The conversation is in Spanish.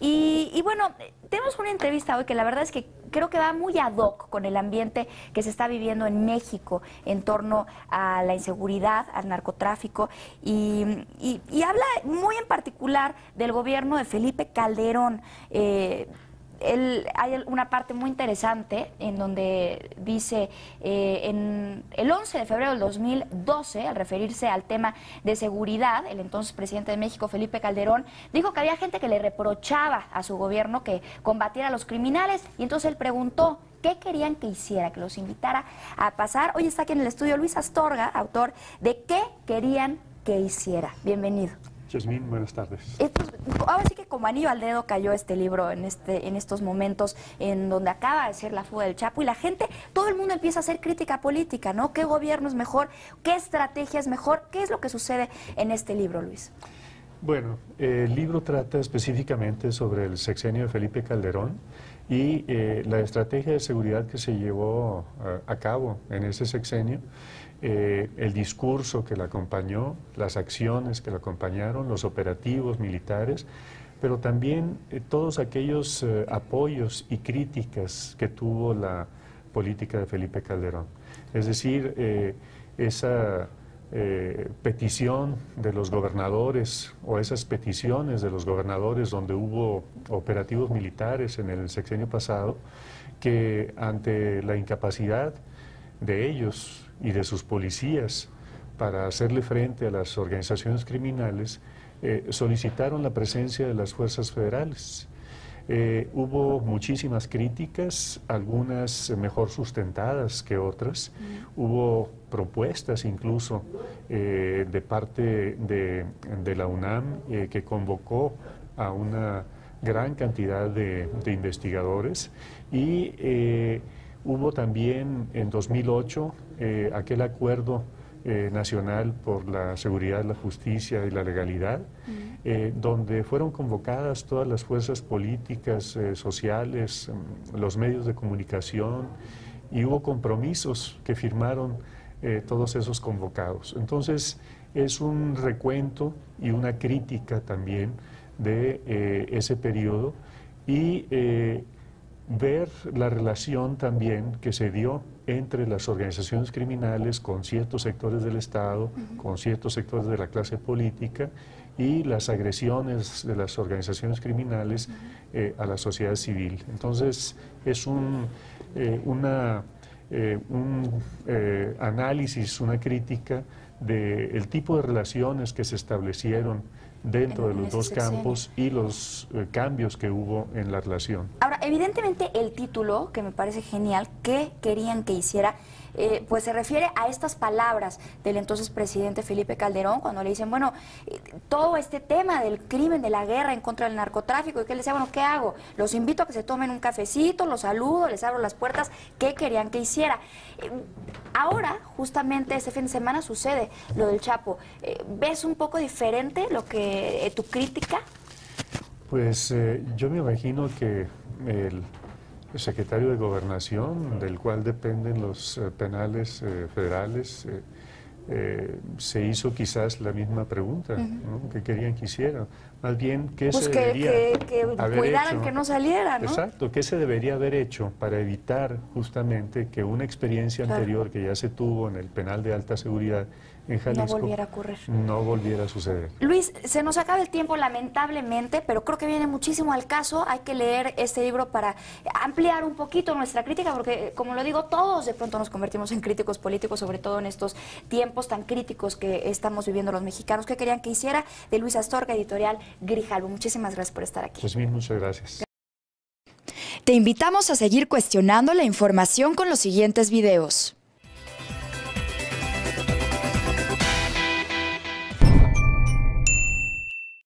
Y bueno, tenemos una entrevista hoy que la verdad es que creo que va muy ad hoc con el ambiente que se está viviendo en México en torno a la inseguridad, al narcotráfico y habla muy en particular del gobierno de Felipe Calderón. Hay una parte muy interesante en donde dice, en el 11 de febrero del 2012, al referirse al tema de seguridad, el entonces presidente de México, Felipe Calderón, dijo que había gente que le reprochaba a su gobierno que combatiera a los criminales, y entonces él preguntó qué querían que hiciera, que los invitara a pasar. Hoy está aquí en el estudio Luis Astorga, autor de ¿Qué querían que hiciera? Bienvenido. Yasmín, buenas tardes. Ahora sí que como anillo al dedo cayó este libro en estos momentos en donde acaba de ser la fuga del Chapo y la gente, todo el mundo empieza a hacer crítica política, ¿no? ¿Qué gobierno es mejor? ¿Qué estrategia es mejor? ¿Qué es lo que sucede en este libro, Luis? Bueno, el libro trata específicamente sobre el sexenio de Felipe Calderón y la estrategia de seguridad que se llevó a cabo en ese sexenio, el discurso que la acompañó, las acciones que la acompañaron, los operativos militares, pero también todos aquellos apoyos y críticas que tuvo la política de Felipe Calderón. Es decir, esa petición de los gobernadores o esas peticiones de los gobernadores donde hubo operativos militares en el sexenio pasado, que ante la incapacidad de ellos y de sus policías para hacerle frente a las organizaciones criminales, solicitaron la presencia de las fuerzas federales. Hubo muchísimas críticas, algunas mejor sustentadas que otras. Hubo propuestas incluso de parte de la UNAM que convocó a una gran cantidad de investigadores y hubo también en 2008 aquel acuerdo nacional por la seguridad, la justicia y la legalidad, donde fueron convocadas todas las fuerzas políticas, sociales, los medios de comunicación, y hubo compromisos que firmaron todos esos convocados. Entonces, es un recuento y una crítica también de ese periodo y ver la relación también que se dio entre las organizaciones criminales con ciertos sectores del Estado, con ciertos sectores de la clase política y las agresiones de las organizaciones criminales a la sociedad civil. Entonces, es un análisis, una crítica del tipo de relaciones que se establecieron dentro de los dos campos y los cambios que hubo en la relación. Ahora, evidentemente el título, que me parece genial, ¿qué querían que hiciera? Pues se refiere a estas palabras del entonces presidente Felipe Calderón, cuando le dicen, bueno, todo este tema del crimen, de la guerra en contra del narcotráfico, y que él decía, bueno, ¿qué hago? Los invito a que se tomen un cafecito, los saludo, les abro las puertas, ¿qué querían que hiciera? Ahora, justamente este fin de semana sucede lo del Chapo. ¿Ves un poco diferente lo que tu crítica? Pues yo me imagino que el secretario de Gobernación, del cual dependen los penales federales, se hizo quizás la misma pregunta, ¿no? ¿Qué querían que hiciera? Más bien, ¿qué se debería haber cuidaran hecho? que no saliera, ¿no? Exacto, ¿qué se debería haber hecho para evitar justamente que una experiencia anterior que ya se tuvo en el penal de alta seguridad en Jalisco no volviera a ocurrir? No volviera a suceder. Luis, se nos acaba el tiempo lamentablemente, pero creo que viene muchísimo al caso. Hay que leer este libro para ampliar un poquito nuestra crítica, porque como lo digo, todos de pronto nos convertimos en críticos políticos, sobre todo en estos tiempos tan críticos que estamos viviendo los mexicanos. ¿Qué querían que hiciera? De Luis Astorga, editorial Grijalbo. Muchísimas gracias por estar aquí. Pues bien, muchas gracias. Te invitamos a seguir cuestionando la información con los siguientes videos.